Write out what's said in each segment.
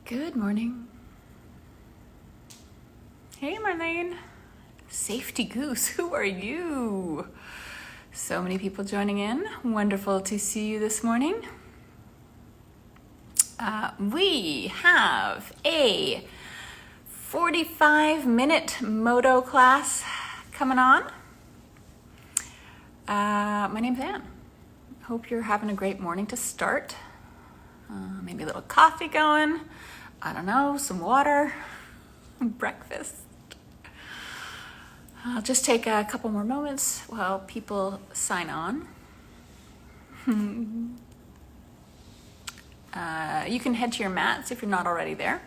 Good morning. Hey, Marlene. Safety Goose, who are you? So many people joining in. Wonderful to see you this morning. We have a 45-minute Modo class coming on. My name's Anne. Hope you're having a great morning to start. Maybe a little coffee going. I don't know, some water, breakfast. I'll just take a couple more moments while people sign on. You can head to your mats if you're not already there.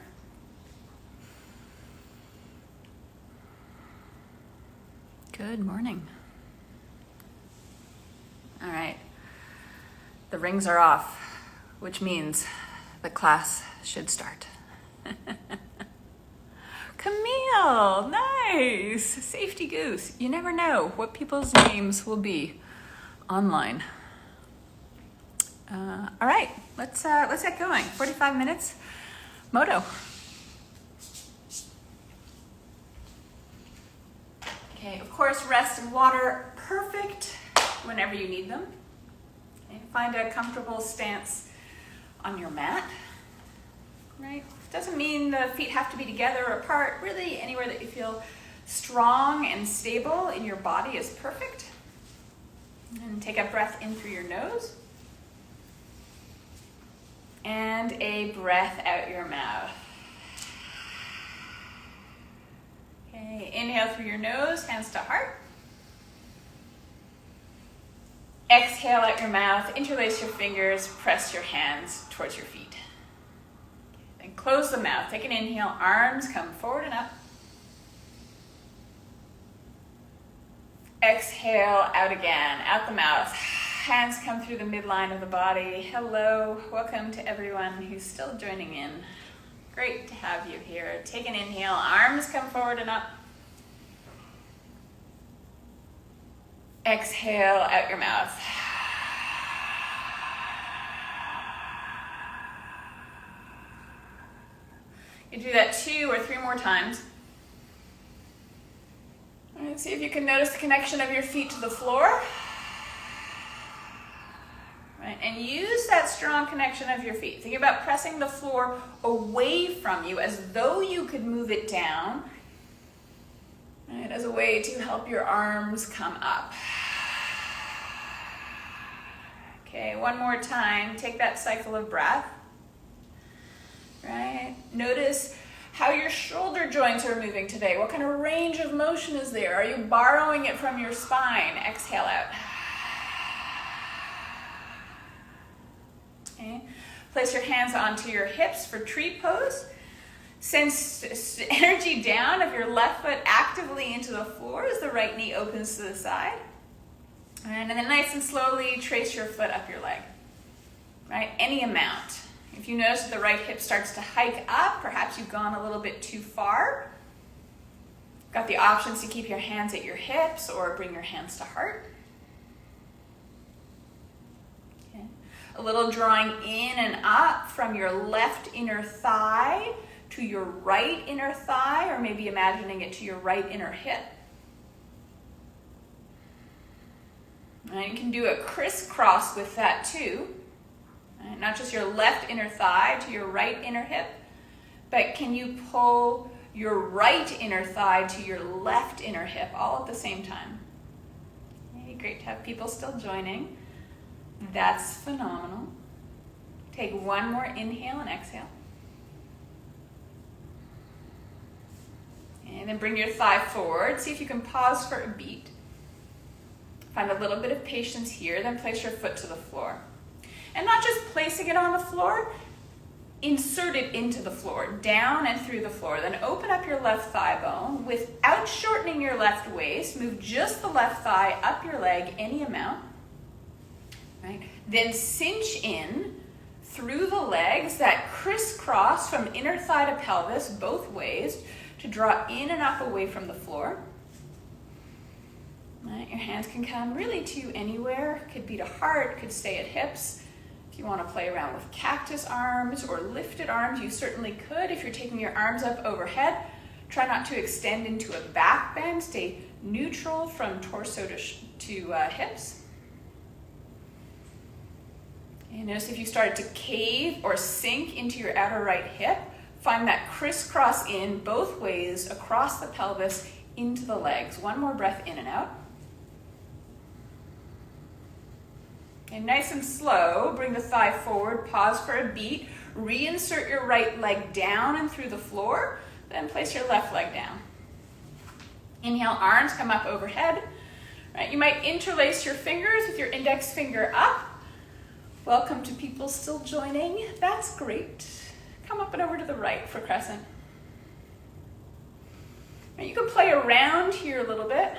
Good morning. All right, the rings are off, which means the class should start. Camille, nice. Safety Goose. You never know what people's names will be online. All right, let's get going. 45 minutes, Modo. Okay, of course, rest and water, perfect whenever you need them. Okay, find a comfortable stance on your mat. Right? Doesn't mean the feet have to be together or apart. Really, anywhere that you feel strong and stable in your body is perfect. And take a breath in through your nose. And a breath out your mouth. Okay, inhale through your nose, hands to heart. Exhale out your mouth, interlace your fingers, press your hands towards your feet. Then close the mouth, take an inhale, arms come forward and up. Exhale out again, out the mouth. Hands come through the midline of the body. Hello, welcome to everyone who's still joining in. Great to have you here. Take an inhale, arms come forward and up. Exhale out your mouth. You do that 2 or 3 more times. All right, see if you can notice the connection of your feet to the floor. Right, and use that strong connection of your feet. Think about pressing the floor away from you as though you could move it down. Right, as a way to help your arms come up. Okay, one more time. Take that cycle of breath. Right? Notice how your shoulder joints are moving today. What kind of range of motion is there? Are you borrowing it from your spine? Exhale out. Okay. Place your hands onto your hips for tree pose. Send energy down of your left foot actively into the floor as the right knee opens to the side. And then nice and slowly trace your foot up your leg. Right? Any amount. If you notice that the right hip starts to hike up, perhaps you've gone a little bit too far. Got the options to keep your hands at your hips or bring your hands to heart. Okay. A little drawing in and up from your left inner thigh to your right inner thigh, or maybe imagining it to your right inner hip. And you can do a crisscross with that too. Not just your left inner thigh to your right inner hip, but can you pull your right inner thigh to your left inner hip all at the same time? Okay, great to have people still joining. That's phenomenal. Take one more inhale and exhale. And then bring your thigh forward. See if you can pause for a beat. Find a little bit of patience here, then place your foot to the floor. And not just placing it on the floor, insert it into the floor, down and through the floor. Then open up your left thigh bone without shortening your left waist. Move just the left thigh up your leg, any amount. Right? Then cinch in through the legs, that crisscross from inner thigh to pelvis, both ways, to draw in and up away from the floor. Right? Your hands can come really to anywhere. Could be to heart, could stay at hips. If you want to play around with cactus arms or lifted arms, you certainly could. If you're taking your arms up overhead, try not to extend into a back bend. Stay neutral from torso to hips. And notice if you started to cave or sink into your outer right hip, find that crisscross in both ways across the pelvis into the legs. One more breath in and out. And nice and slow, bring the thigh forward, pause for a beat, reinsert your right leg down and through the floor, then place your left leg down. Inhale, arms come up overhead. Right, you might interlace your fingers with your index finger up. Welcome to people still joining. That's great. Come up and over to the right for crescent. Right, you can play around here a little bit.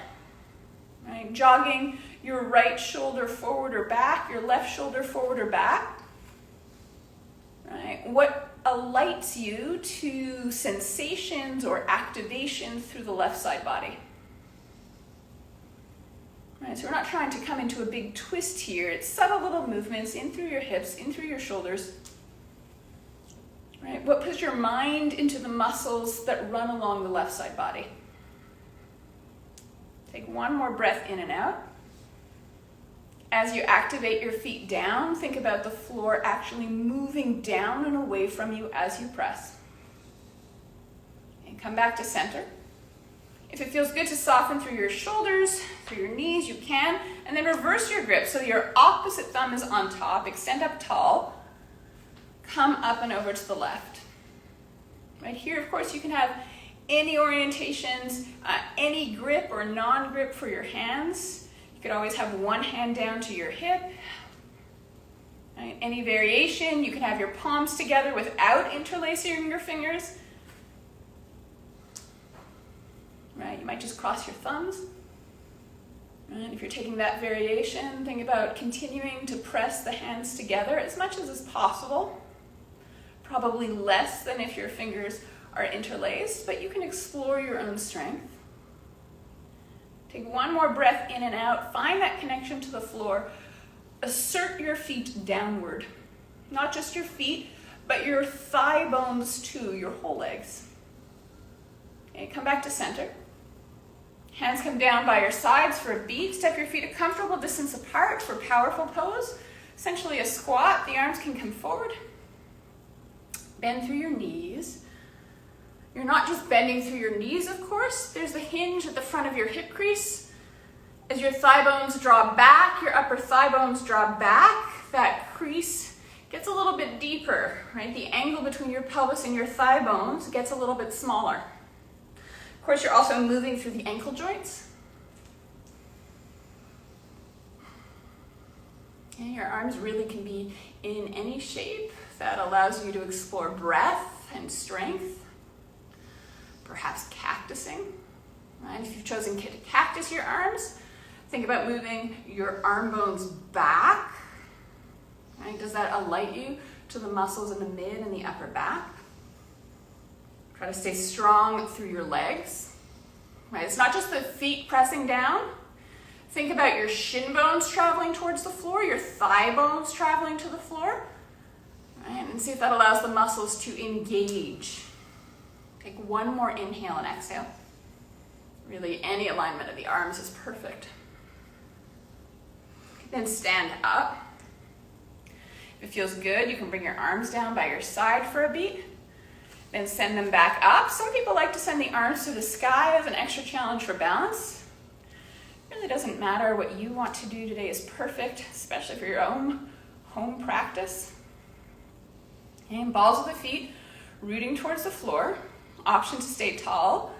Right, jogging your right shoulder forward or back, your left shoulder forward or back. Right, what alights you to sensations or activations through the left side body? Right, so we're not trying to come into a big twist here. It's subtle little movements in through your hips, in through your shoulders. Right, what puts your mind into the muscles that run along the left side body? Take one more breath in and out. As you activate your feet down, think about the floor actually moving down and away from you as you press. And come back to center. If it feels good to soften through your shoulders, through your knees, you can. And then reverse your grip so your opposite thumb is on top. Extend up tall. Come up and over to the left. Right here, of course, you can have any orientations, any grip or non-grip for your hands. You could always have one hand down to your hip. Right? Any variation, you can have your palms together without interlacing your fingers. Right? You might just cross your thumbs. Right? If you're taking that variation, think about continuing to press the hands together as much as is possible. Probably less than if your fingers are interlaced, but you can explore your own strength. Take one more breath in and out. Find that connection to the floor. Assert your feet downward. Not just your feet, but your thigh bones too, your whole legs. Okay, come back to center. Hands come down by your sides for a beat. Step your feet a comfortable distance apart for powerful pose. Essentially a squat. The arms can come forward. Bend through your knees. You're not just bending through your knees, of course. There's the hinge at the front of your hip crease. As your thigh bones draw back, your upper thigh bones draw back, that crease gets a little bit deeper, right? The angle between your pelvis and your thigh bones gets a little bit smaller. Of course, you're also moving through the ankle joints. And your arms really can be in any shape that allows you to explore breadth and strength. Perhaps cactusing. Right? If you've chosen to cactus your arms, think about moving your arm bones back. Right? Does that alight you to the muscles in the mid and the upper back? Try to stay strong through your legs. Right? It's not just the feet pressing down. Think about your shin bones traveling towards the floor, your thigh bones traveling to the floor. Right? And see if that allows the muscles to engage. Take one more inhale and exhale. Really, any alignment of the arms is perfect. Then stand up. If it feels good, you can bring your arms down by your side for a beat. Then send them back up. Some people like to send the arms to the sky as an extra challenge for balance. It really doesn't matter. What you want to do today is perfect, especially for your own home practice. And balls of the feet rooting towards the floor. Option to stay tall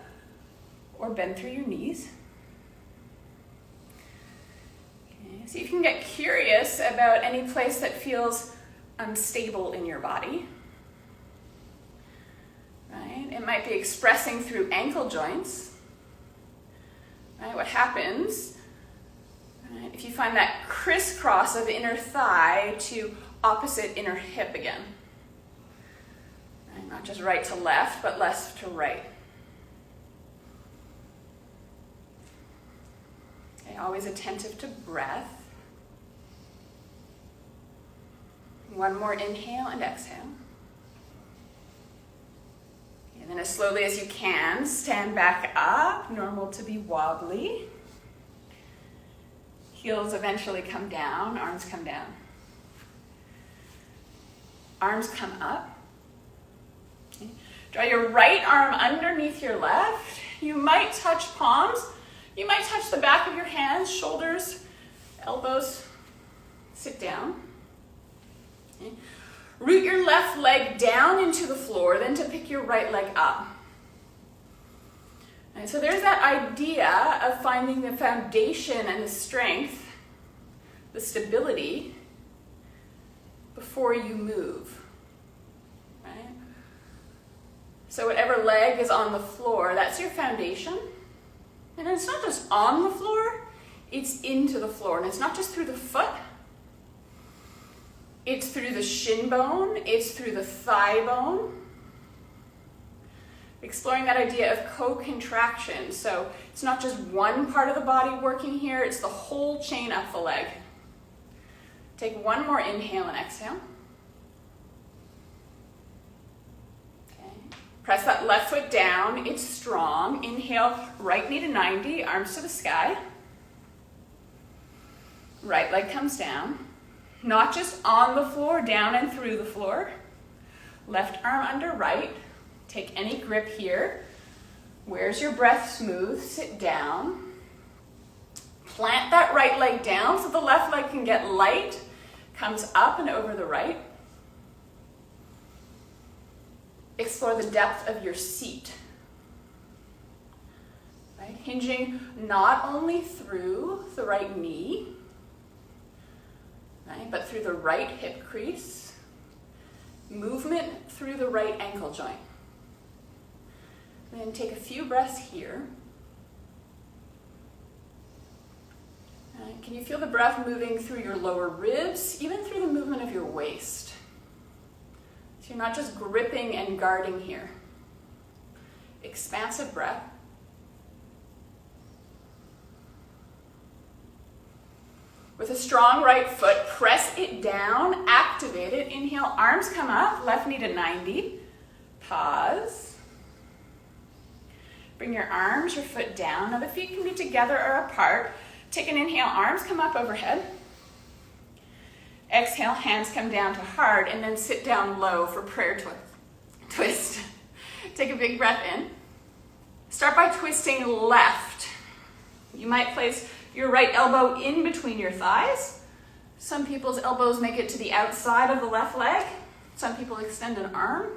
or bend through your knees. Okay. See if you can get curious about any place that feels unstable in your body. Right? It might be expressing through ankle joints. Right? What happens, right, if you find that crisscross of inner thigh to opposite inner hip again? Not just right to left, but left to right. Okay, always attentive to breath. One more inhale and exhale. And then as slowly as you can, stand back up, normal to be wobbly. Heels eventually come down, arms come down. Arms come up. Okay. Draw your right arm underneath your left. You might touch palms. You might touch the back of your hands, shoulders, elbows. Sit down. Okay. Root your left leg down into the floor, then to pick your right leg up. And so there's that idea of finding the foundation and the strength, the stability, before you move. Right? So whatever leg is on the floor, that's your foundation. And it's not just on the floor, it's into the floor. And it's not just through the foot. It's through the shin bone, it's through the thigh bone. Exploring that idea of co-contraction. So it's not just one part of the body working here, it's the whole chain up the leg. Take one more inhale and exhale. Okay. Press that left foot down, it's strong. Inhale, right knee to 90, arms to the sky. Right leg comes down. Not just on the floor, down and through the floor. Left arm under right. Take any grip here. Where's your breath smooth? Sit down. Plant that right leg down so the left leg can get light. Comes up and over the right. Explore the depth of your seat. Right? Hinging not only through the right knee, right, but through the right hip crease. Movement through the right ankle joint. And then take a few breaths here. Can you feel the breath moving through your lower ribs, even through the movement of your waist? So you're not just gripping and guarding here. Expansive breath. With a strong right foot, press it down, activate it. Inhale, arms come up, left knee to 90. Pause. Bring your arms, your foot down. Now the feet can be together or apart. Take an inhale, arms come up overhead. Exhale, hands come down to heart, and then sit down low for prayer twist. Take a big breath in. Start by twisting left. You might place your right elbow in between your thighs. Some people's elbows make it to the outside of the left leg. Some people extend an arm.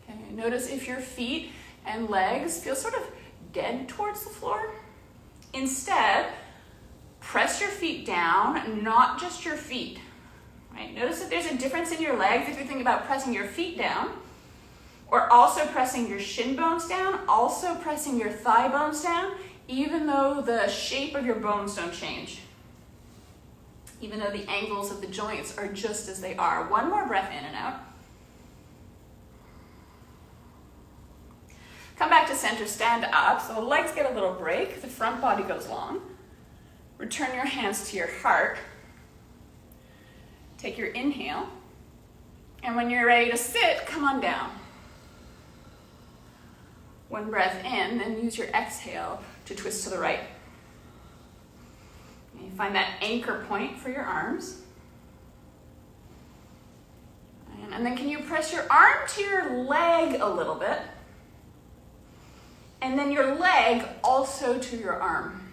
Okay, notice if your feet and legs feel sort of dead towards the floor. Instead, press your feet down, not just your feet. Right? Notice that there's a difference in your legs if you're thinking about pressing your feet down, or also pressing your shin bones down, also pressing your thigh bones down, even though the shape of your bones don't change. Even though the angles of the joints are just as they are. One more breath in and out. Come back to center, stand up. So the legs get a little break, the front body goes long. Return your hands to your heart. Take your inhale. And when you're ready to sit, come on down. One breath in, then use your exhale to twist to the right. And you find that anchor point for your arms. And then can you press your arm to your leg a little bit? And then your leg also to your arm.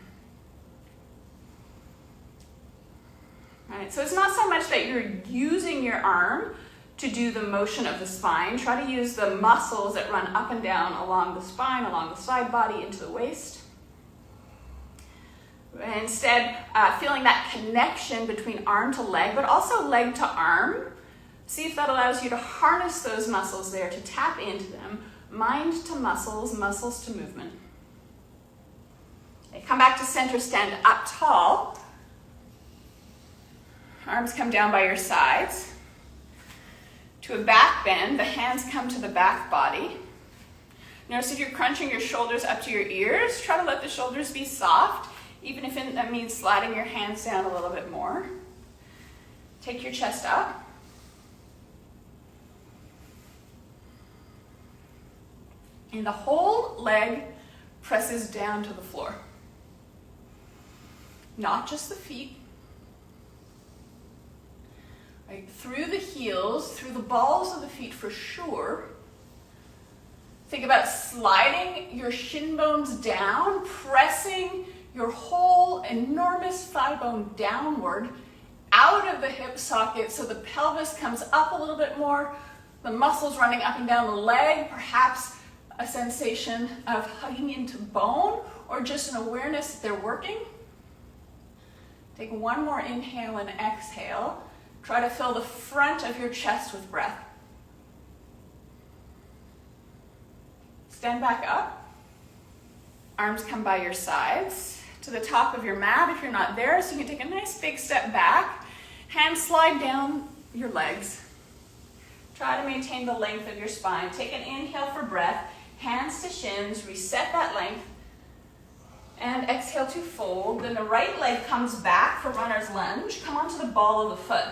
Right, so it's not so much that you're using your arm to do the motion of the spine. Try to use the muscles that run up and down along the spine, along the side body, into the waist. Instead, feeling that connection between arm to leg, but also leg to arm. See if that allows you to harness those muscles there, to tap into them. Mind to muscles, muscles to movement. Okay, come back to center, stand up tall. Arms come down by your sides. To a back bend, the hands come to the back body. Notice if you're crunching your shoulders up to your ears, try to let the shoulders be soft. even if that means sliding your hands down a little bit more. Take your chest up. And the whole leg presses down to the floor. Not just the feet. Right? Through the heels, through the balls of the feet for sure. Think about sliding your shin bones down, pressing your whole enormous thigh bone downward out of the hip socket so the pelvis comes up a little bit more, the muscles running up and down the leg, perhaps a sensation of hugging into bone or just an awareness that they're working. Take one more inhale and exhale. Try to fill the front of your chest with breath. Stand back up. Arms come by your sides to the top of your mat if you're not there, so you can take a nice big step back. Hands slide down your legs. Try to maintain the length of your spine. Take an inhale for breath. Hands to shins. Reset that length. And exhale to fold. Then the right leg comes back for runner's lunge. Come onto the ball of the foot.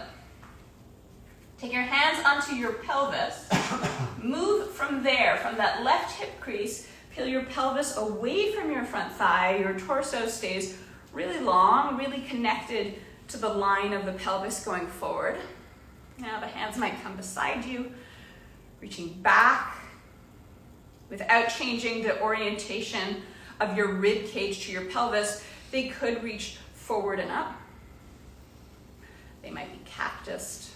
Take your hands onto your pelvis. Move from there, from that left hip crease. Peel your pelvis away from your front thigh. Your torso stays really long, really connected to the line of the pelvis going forward. Now the hands might come beside you, reaching back without changing the orientation of your rib cage to your pelvis. They could reach forward and up. They might be cactused.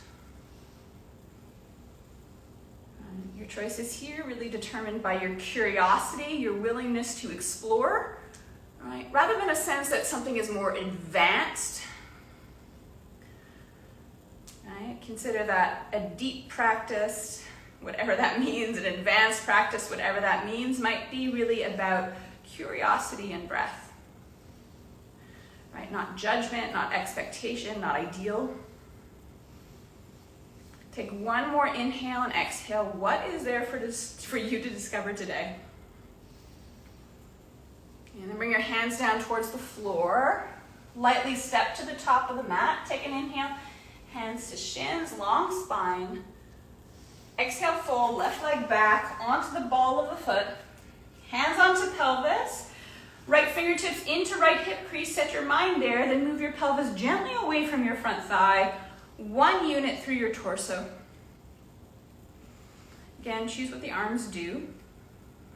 Your choices here really determined by your curiosity, your willingness to explore, right? Rather than a sense that something is more advanced, right? Consider that a deep practice, whatever that means, an advanced practice, whatever that means, might be really about curiosity and breath, right? Not judgment, not expectation, not ideal. Take one more inhale and exhale. What is there for you to discover today? And then bring your hands down towards the floor. Lightly step to the top of the mat. Take an inhale. Hands to shins, long spine. Exhale, fold, left leg back onto the ball of the foot. Hands onto pelvis. Right fingertips into right hip crease. Set your mind there. Then move your pelvis gently away from your front thigh. One unit through your torso. Again, choose what the arms do.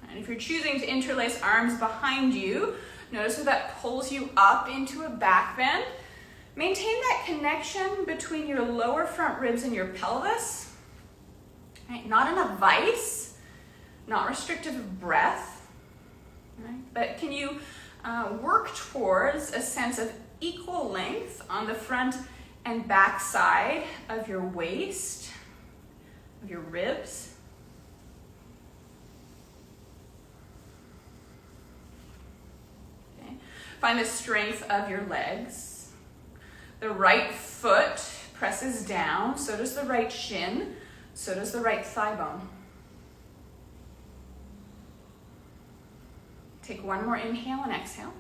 And if you're choosing to interlace arms behind you, notice how that pulls you up into a back bend. Maintain that connection between your lower front ribs and your pelvis. Right? Not in a vice, not restrictive of breath, right? But can you work towards a sense of equal length on the front and back side of your waist, of your ribs. Okay. Find the strength of your legs. The right foot presses down, so does the right shin, so does the right thigh bone. Take one more inhale and exhale.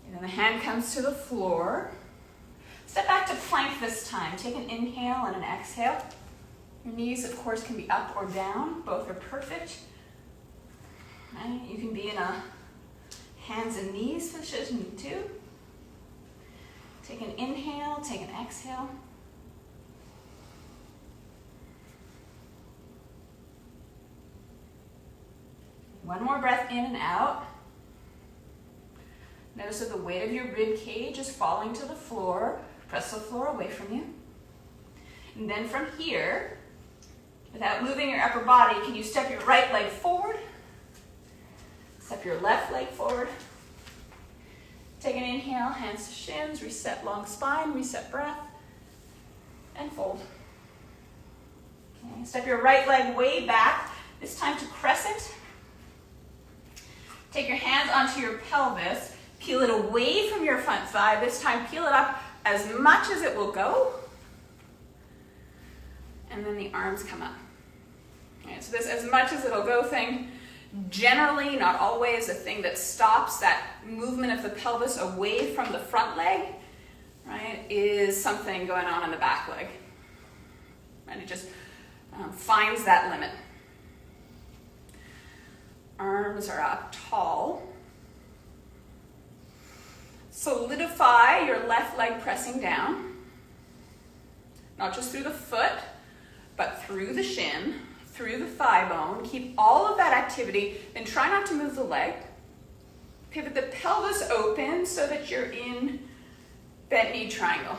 And then the hand comes to the floor. Step back to plank this time. Take an inhale and an exhale. Your knees, of course, can be up or down. Both are perfect. Right? You can be in a hands and knees position too. Take an inhale, take an exhale. One more breath in and out. Notice that the weight of your rib cage is falling to the floor. Press the floor away from you. And then from here, without moving your upper body, can you step your right leg forward? Step your left leg forward. Take an inhale, hands to shins, reset long spine, reset breath, and fold. Okay. Step your right leg way back, this time to crescent. Take your hands onto your pelvis. Peel it away from your front thigh. This time, peel it up as much as it will go. And then the arms come up. Okay, So this as much as it'll go thing, generally, not always, the thing that stops that movement of the pelvis away from the front leg, right, is something going on in the back leg. And it just finds that limit. Arms are up tall. Solidify your left leg pressing down, not just through the foot, but through the shin, through the thigh bone. Keep all of that activity, then try not to move the leg. Pivot the pelvis open so that you're in bent knee triangle.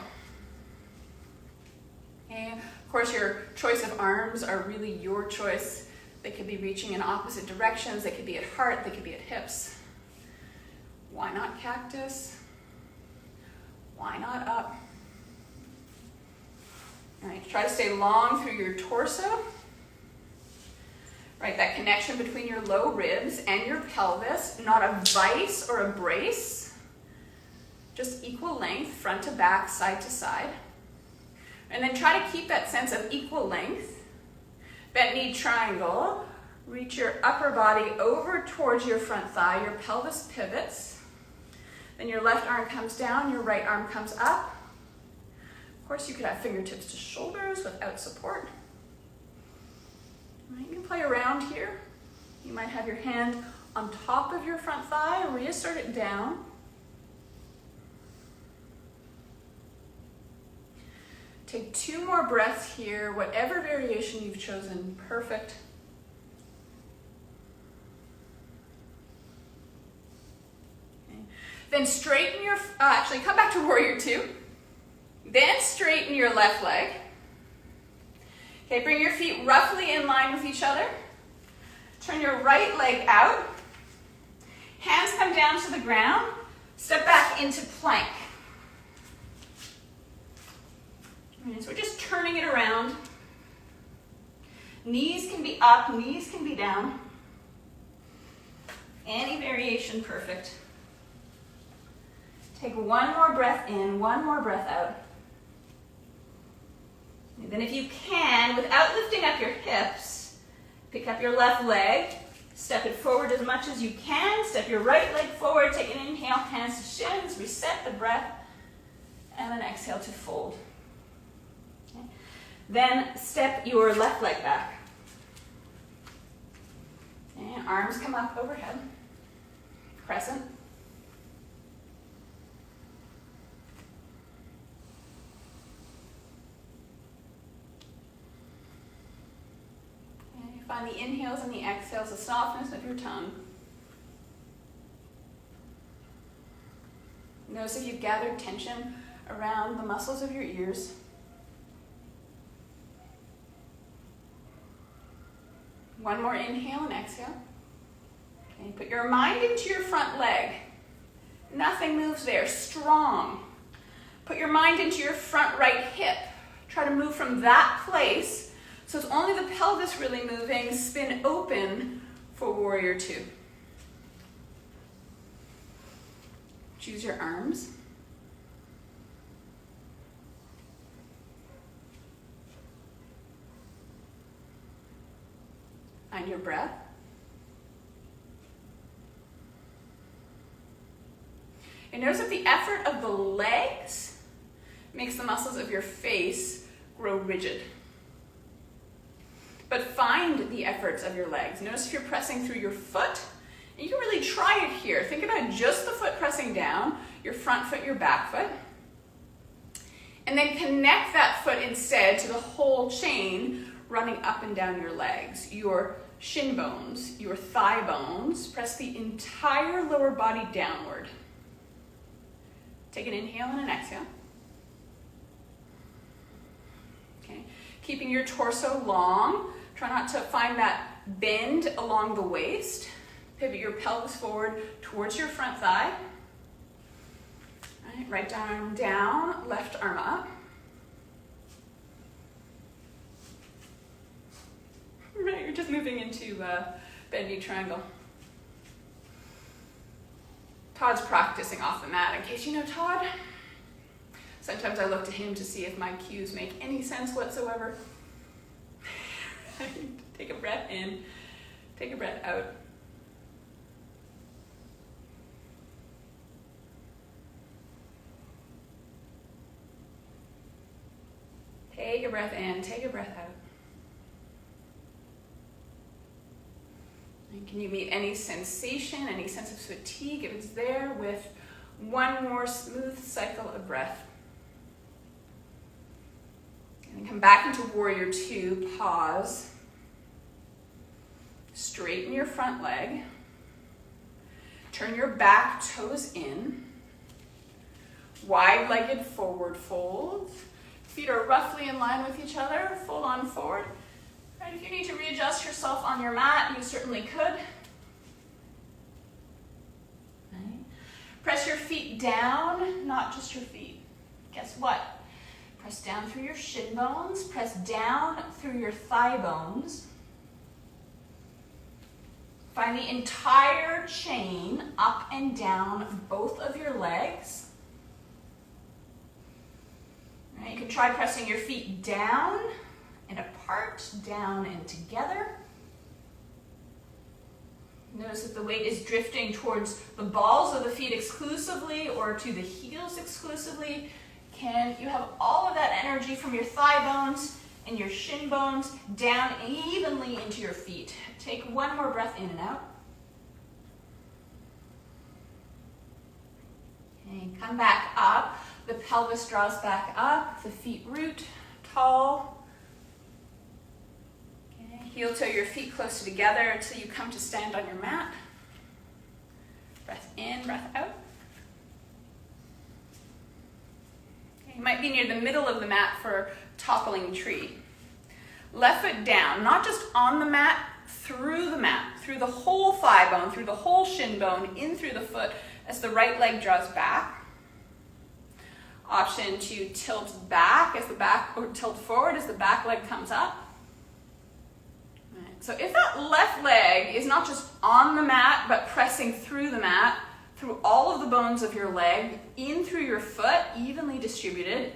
And of course, your choice of arms are really your choice. They could be reaching in opposite directions. They could be at heart. They could be at hips. Why not cactus? Why not up? All right, try to stay long through your torso. Right, that connection between your low ribs and your pelvis, not a vice or a brace. Just equal length, front to back, side to side. And then try to keep that sense of equal length. Bent knee triangle. Reach your upper body over towards your front thigh. Your pelvis pivots. Then your left arm comes down, your right arm comes up. Of course, you could have fingertips to shoulders without support. You can play around here. You might have your hand on top of your front thigh and reassert it down. Take 2 more breaths here, whatever variation you've chosen, perfect. Okay. Then straighten your, actually come back to warrior 2. Then straighten your left leg. Okay, bring your feet roughly in line with each other. Turn your right leg out. Hands come down to the ground. Step back into plank. And so we're just turning it around. Knees can be up, knees can be down. Any variation, perfect. Take 1 more breath in, 1 more breath out. And then if you can, without lifting up your hips, pick up your left leg, step it forward as much as you can, step your right leg forward, take an inhale, hands to shins, reset the breath, and then exhale to fold. Okay. Then step your left leg back. And arms come up overhead, crescent. Find the inhales and the exhales, the softness of your tongue. Notice if you've gathered tension around the muscles of your ears. One more inhale and exhale. Okay, put your mind into your front leg. Nothing moves there, strong. Put your mind into your front right hip. Try to move from that place. So it's only the pelvis really moving. Spin open for warrior 2. Choose your arms. Find your breath. And notice that the effort of the legs makes the muscles of your face grow rigid. But find the efforts of your legs. Notice if you're pressing through your foot. And you can really try it here. Think about just the foot pressing down, your front foot, your back foot. And then connect that foot instead to the whole chain running up and down your legs. Your shin bones, your thigh bones. Press the entire lower body downward. Take an inhale and an exhale. Okay. Keeping your torso long. Try not to find that bend along the waist. Pivot your pelvis forward towards your front thigh. Right arm down, left arm up. Right, you're just moving into bent knee triangle. Todd's practicing off the mat. In case you know Todd, sometimes I look to him to see if my cues make any sense whatsoever. Take a breath in, take a breath out. Take a breath in, take a breath out. And can you meet any sensation, any sense of fatigue if it's there with one more smooth cycle of breath? And then come back into Warrior Two, pause. Straighten your front leg. Turn your back toes in. Wide-legged forward fold. Feet are roughly in line with each other. Fold on forward. Right, if you need to readjust yourself on your mat, you certainly could. Right. Press your feet down, not just your feet. Guess what? Press down through your shin bones. Press down through your thigh bones. Find the entire chain up and down both of your legs. Right, you can try pressing your feet down and apart, down and together. Notice that the weight is drifting towards the balls of the feet exclusively or to the heels exclusively. Can you have all of that energy from your thigh bones and your shin bones down evenly into your feet? Take one more breath in and out. Okay, come back up. The pelvis draws back up, the feet root tall. Okay, heel toe your feet closer together until you come to stand on your mat. Breath in, breath out. Okay, you might be near the middle of the mat for toppling tree. Left foot down, not just on the mat, through the whole thigh bone, through the whole shin bone, in through the foot as the right leg draws back. Option to tilt back as the back, or tilt forward as the back leg comes up. Right. So if that left leg is not just on the mat, but pressing through the mat, through all of the bones of your leg, in through your foot, evenly distributed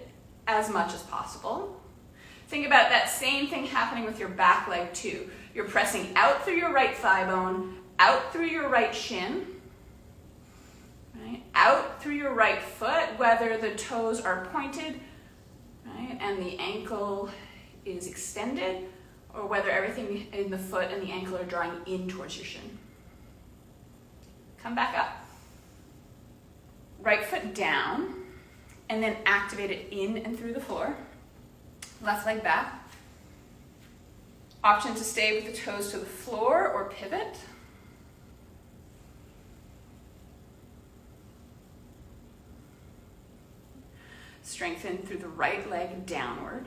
as much as possible. Think about that same thing happening with your back leg too. You're pressing out through your right thigh bone, out through your right shin, right? Out through your right foot, whether the toes are pointed, right, and the ankle is extended, or whether everything in the foot and the ankle are drawing in towards your shin. Come back up. Right foot down, and then activate it in and through the floor. Left leg back. Option to stay with the toes to the floor or pivot. Strengthen through the right leg downward.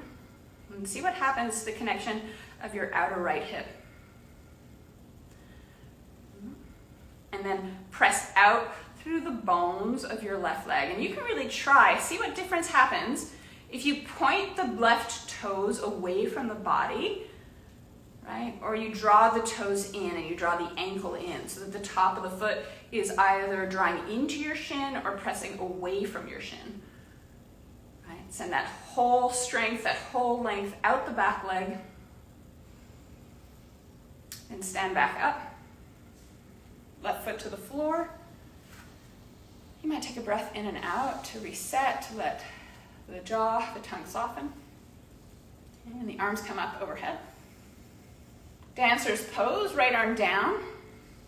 And see what happens to the connection of your outer right hip. And then press out through the bones of your left leg. And you can really try, see what difference happens if you point the left toes away from the body, right? Or you draw the toes in and you draw the ankle in so that the top of the foot is either drawing into your shin or pressing away from your shin. Right? Send that whole strength, that whole length out the back leg. And stand back up. Left foot to the floor. You might take a breath in and out to reset, to let the jaw, the tongue soften. And the arms come up overhead. Dancer's pose, right arm down.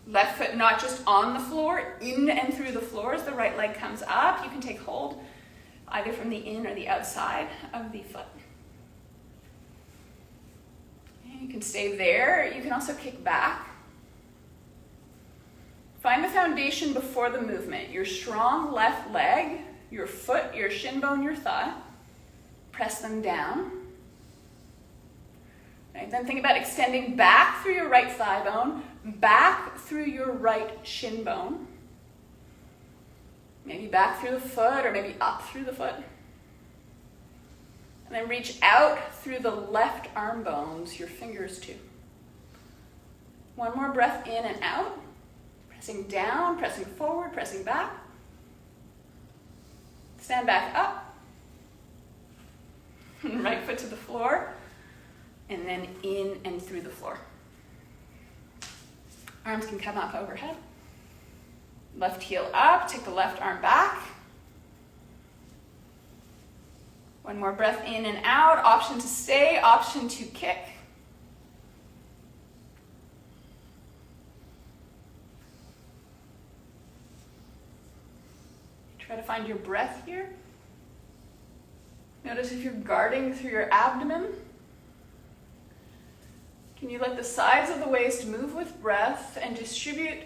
Left foot not just on the floor, in and through the floor as the right leg comes up. You can take hold either from the in or the outside of the foot. And you can stay there. You can also kick back. Find the foundation before the movement. Your strong left leg, your foot, your shin bone, your thigh. Press them down. Right, then think about extending back through your right thigh bone, back through your right shin bone. Maybe back through the foot or maybe up through the foot. And then reach out through the left arm bones, your fingers too. One more breath in and out. Pressing down, pressing forward, pressing back. Stand back up. Right foot to the floor. And then in and through the floor. Arms can come up overhead. Left heel up, take the left arm back. One more breath in and out. Option to stay, option to kick. Try to find your breath here. Notice if you're guarding through your abdomen. Can you let the sides of the waist move with breath and distribute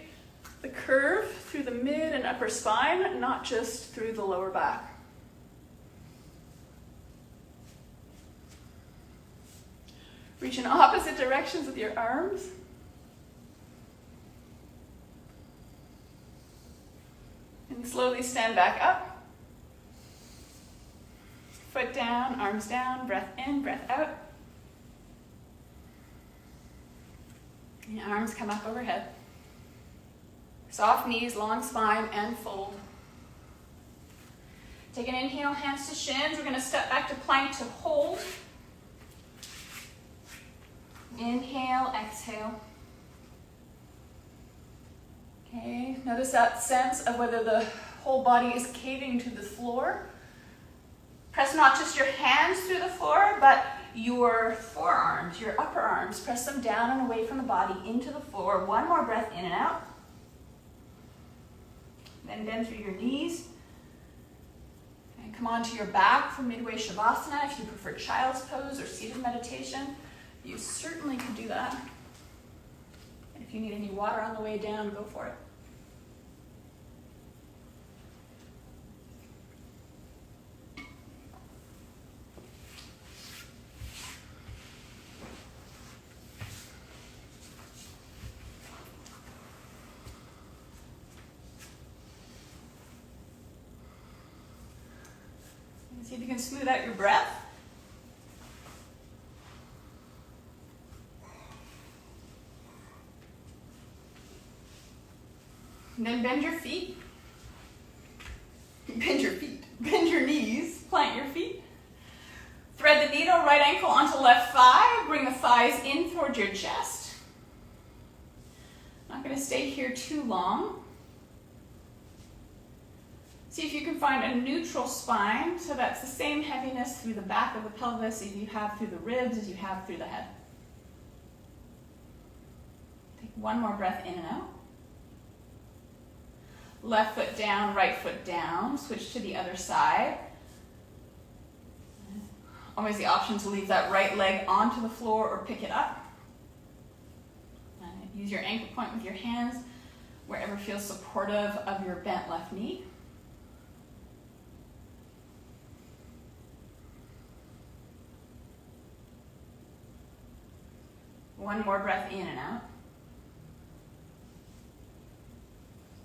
the curve through the mid and upper spine, not just through the lower back? Reach in opposite directions with your arms. And slowly stand back up. Foot down, arms down, breath in, breath out. And arms come up overhead. Soft knees, long spine, and fold. Take an inhale, hands to shins. We're going to step back to plank to hold. Inhale, exhale. Okay, notice that sense of whether the whole body is caving to the floor. Press not just your hands through the floor, but your forearms, your upper arms. Press them down and away from the body into the floor. One more breath in and out. Then bend through your knees. And come onto your back for midway Shavasana. If you prefer child's pose or seated meditation, you certainly could do that. And if you need any water on the way down, go for it. See if you can smooth out your breath. And then bend your feet. Bend your knees. Plant your feet. Thread the needle, right ankle onto left thigh. Bring the thighs in towards your chest. Not going to stay here too long. See if you can find a neutral spine, so that's the same heaviness through the back of the pelvis as you have through the ribs, as you have through the head. Take one more breath in and out. Left foot down, right foot down. Switch to the other side. Always the option to leave that right leg onto the floor or pick it up. Use your ankle point with your hands wherever feels supportive of your bent left knee. One more breath in and out.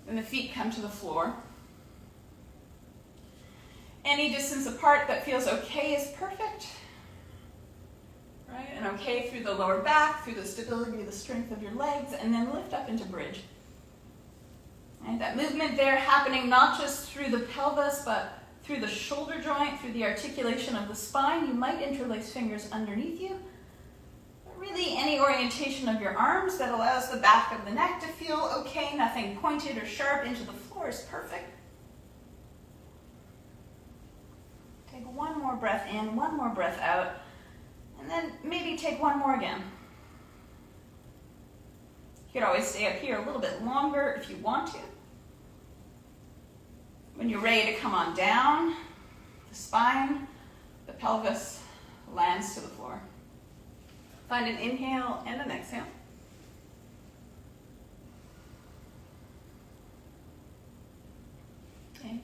Then the feet come to the floor. Any distance apart that feels okay is perfect. Right? And okay through the lower back, through the stability, the strength of your legs, and then lift up into bridge. And that movement there happening not just through the pelvis, but through the shoulder joint, through the articulation of the spine. You might interlace fingers underneath you. Really any orientation of your arms that allows the back of the neck to feel okay, nothing pointed or sharp into the floor is perfect. Take one more breath in, one more breath out, and then maybe take one more again. You could always stay up here a little bit longer if you want to. When you're ready to come on down, the spine, the pelvis lands to the floor. Find an inhale and an exhale. Okay.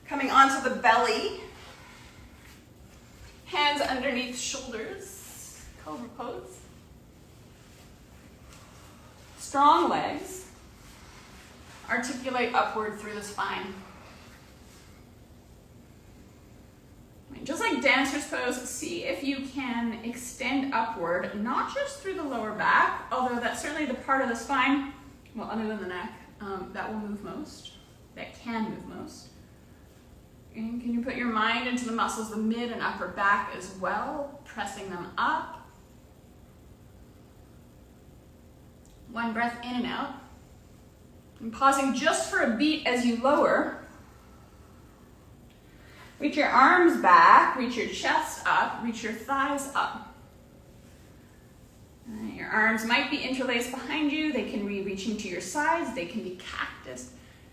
Coming onto the belly. Hands underneath shoulders. Cobra pose. Strong legs. Articulate upward through the spine. Just like dancer's pose, see if you can extend upward, not just through the lower back, although that's certainly the part of the spine, well, other than the neck, that will move most, that can move most. And can you put your mind into the muscles, the mid and upper back as well, pressing them up. One breath in and out. And pausing just for a beat as you lower. Reach your arms back, reach your chest up, reach your thighs up. Your arms might be interlaced behind you. They can be reaching to your sides. They can be cactus.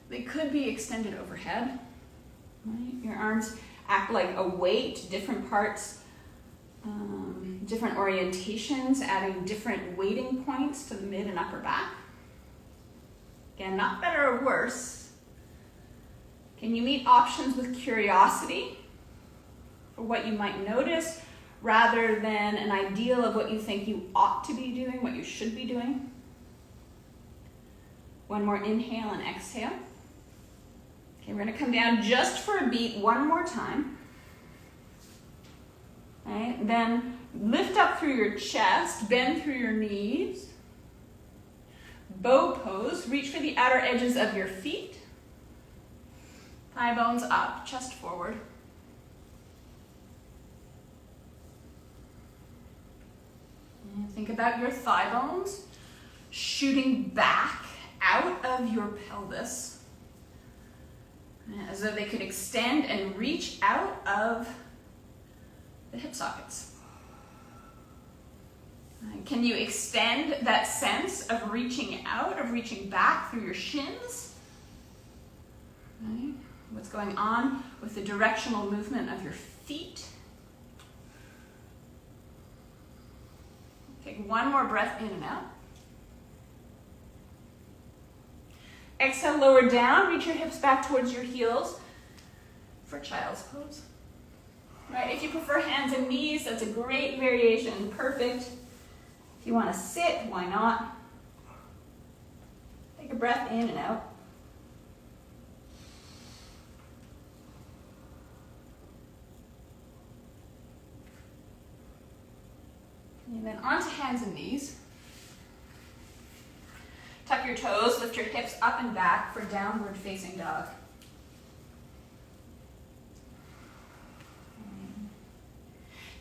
They could be extended overhead. Right? Your arms act like a weight, different parts, different orientations, adding different weighting points to the mid and upper back. Again, not better or worse. Can you meet options with curiosity for what you might notice rather than an ideal of what you think you ought to be doing, what you should be doing? One more inhale and exhale. Okay, we're going to come down just for a beat one more time. Right? Then lift up through your chest, bend through your knees. Bow pose, reach for the outer edges of your feet. Thigh bones up, chest forward. And think about your thigh bones shooting back out of your pelvis as though they could extend and reach out of the hip sockets. Can you extend that sense of reaching out, of reaching back through your shins? Right? What's going on with the directional movement of your feet? Take one more breath in and out. Exhale, lower down, reach your hips back towards your heels for child's pose. Right? If you prefer hands and knees, that's a great variation, perfect. If you want to sit, why not? Take a breath in and out. And then onto hands and knees. Tuck your toes, lift your hips up and back for downward facing dog.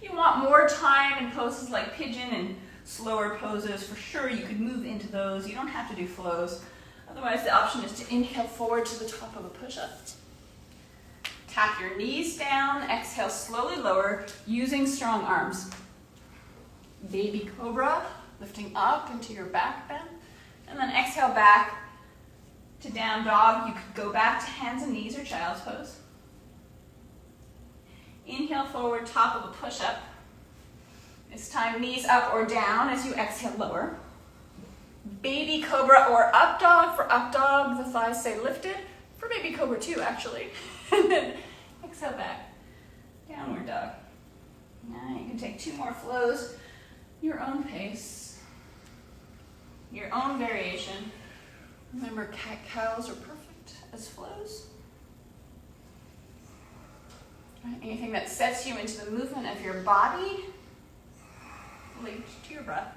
You want more time in poses like pigeon and slower poses, for sure you could move into those. You don't have to do flows. Otherwise, the option is to inhale forward to the top of a push-up. Tap your knees down, exhale, slowly lower, using strong arms. Baby cobra, lifting up into your back bend. And then exhale back to down dog. You could go back to hands and knees or child's pose. Inhale forward, top of a push-up. This time, knees up or down as you exhale, lower. Baby cobra or up dog. For up dog, the thighs stay lifted. For baby cobra too, actually. And then exhale back, downward dog. Now you can take two more flows, your own pace, your own variation. Remember, cat-cows are perfect as flows. Right, anything that sets you into the movement of your body, linked to your breath.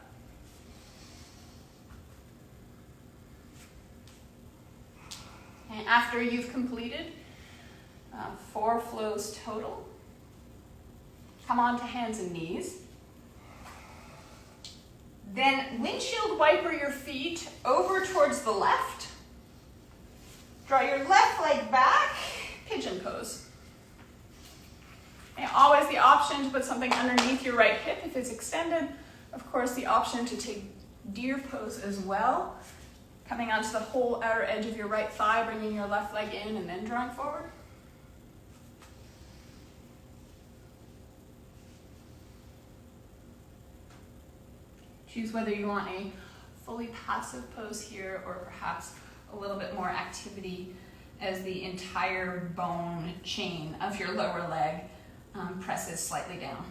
And after you've completed 4 flows total, come on to hands and knees. Then windshield wiper your feet over towards the left. Draw your left leg back, pigeon pose. And always the option to put something underneath your right hip if it's extended. Of course, the option to take deer pose as well. Coming onto the whole outer edge of your right thigh, bringing your left leg in and then drawing forward. Choose whether you want a fully passive pose here or perhaps a little bit more activity as the entire bone chain of your lower leg presses slightly down.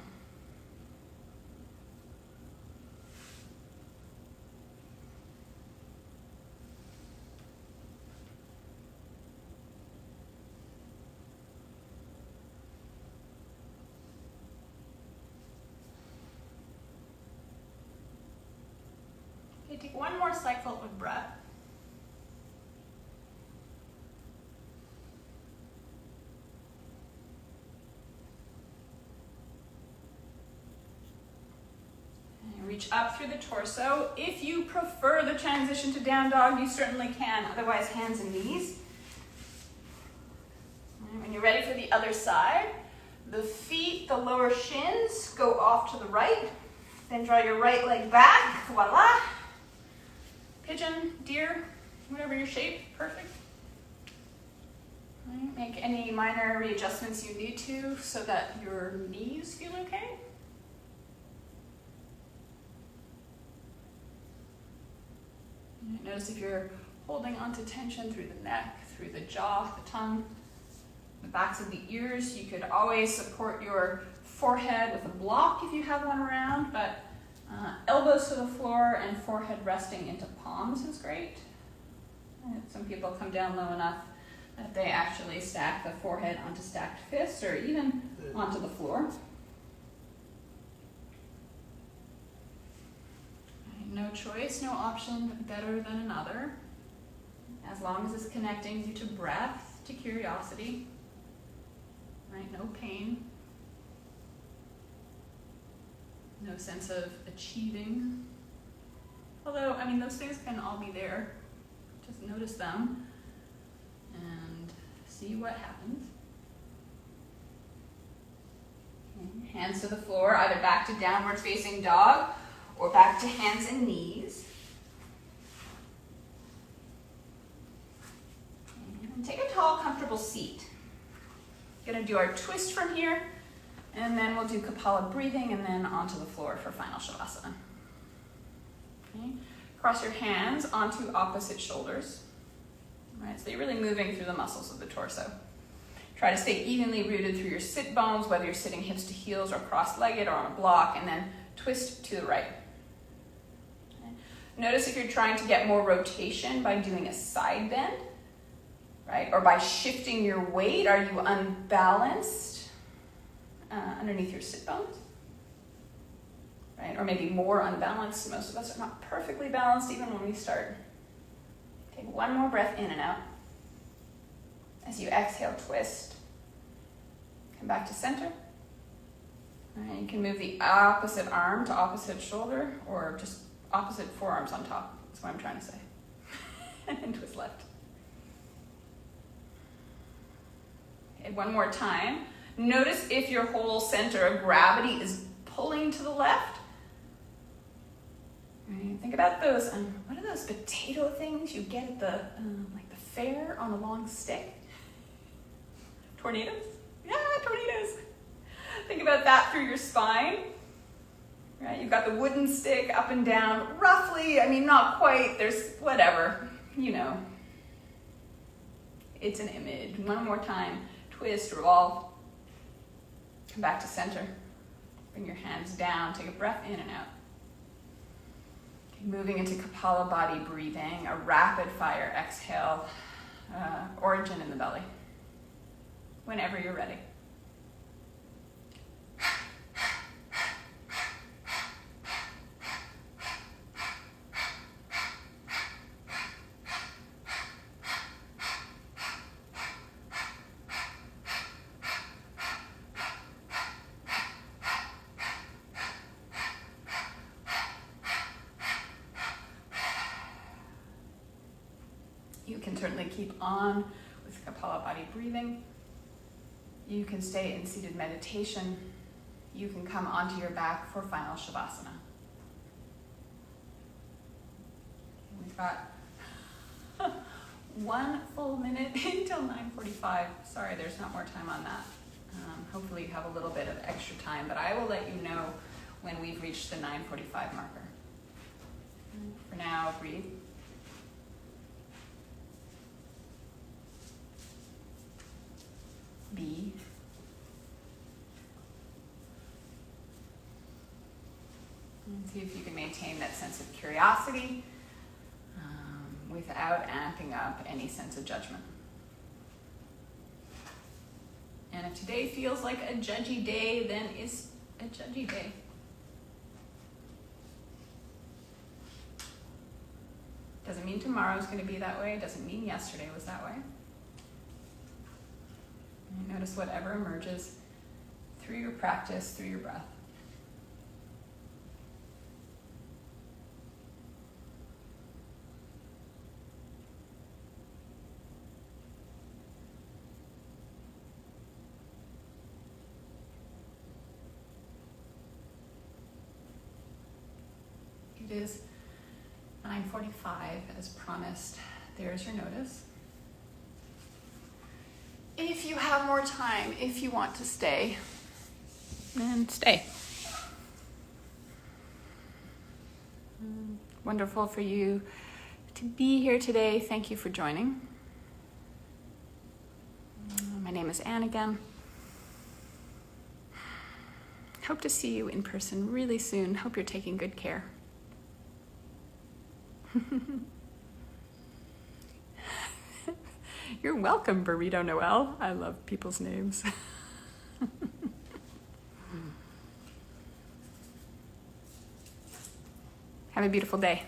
Okay, take one more cycle of breath. reach up through the torso. If you prefer the transition to down dog, you certainly can. Otherwise, hands and knees. And when you're ready for the other side, the feet, the lower shins, go off to the right. Then draw your right leg back. Voila. Pigeon, deer, whatever your shape, perfect. Right, make any minor readjustments you need to so that your knees feel okay. Notice if you're holding onto tension through the neck, through the jaw, the tongue, the backs of the ears. You could always support your forehead with a block if you have one around, but elbows to the floor and forehead resting into palms is great. And some people come down low enough that they actually stack the forehead onto stacked fists or even onto the floor. No choice, no option better than another, as long as it's connecting you to breath, to curiosity, right? No pain, no sense of achieving. Although, I mean, those things can all be there. Just notice them and see what happens. Okay. Hands to the floor, either back to downward facing dog or back to hands and knees. And take a tall, comfortable seat. Gonna do our twist from here, and then we'll do Kapala breathing, and then onto the floor for final Shavasana. Okay. Cross your hands onto opposite shoulders. Right, so you're really moving through the muscles of the torso. Try to stay evenly rooted through your sit bones, whether you're sitting hips to heels or cross-legged or on a block, and then twist to the right. Notice if you're trying to get more rotation by doing a side bend, right? Or by shifting your weight, are you unbalanced underneath your sit bones? Right? Or maybe more unbalanced. Most of us are not perfectly balanced even when we start. Take one more breath in and out. As you exhale, twist. Come back to center. All right, you can move the opposite arm to opposite shoulder or just opposite forearms on top. That's what I'm trying to say. And then twist left. Okay, one more time. Notice if your whole center of gravity is pulling to the left. Right, think about those, what are those potato things you get at the like the fair on a long stick? Tornadoes? Yeah, tornadoes. Think about that through your spine. Right, you've got the wooden stick up and down, roughly, I mean, not quite, there's whatever, you know. It's an image. One more time, twist, revolve. Come back to center. Bring your hands down, take a breath in and out. Okay, moving into Kapala body breathing, a rapid fire exhale, origin in the belly. Whenever you're ready. You can certainly keep on with Kapala body breathing. You can stay in seated meditation. You can come onto your back for final Shavasana. We've got 1 full minute until 9:45. Sorry, there's not more time on that. Hopefully you have a little bit of extra time, but I will let you know when we've reached the 9:45 marker. For now, breathe. Be. And see if you can maintain that sense of curiosity without amping up any sense of judgment. And if today feels like a judgy day, then it's a judgy day. Doesn't mean tomorrow's going to be that way. Doesn't mean yesterday was that way. And notice whatever emerges through your practice, through your breath. It is 9:45 as promised. There's your notice. If you have more time, if you want to stay, then stay. Wonderful for you to be here today. Thank you for joining. My name is Anne again. Hope to see you in person really soon. Hope you're taking good care. You're welcome, Burrito Noel. I love people's names. Have a beautiful day.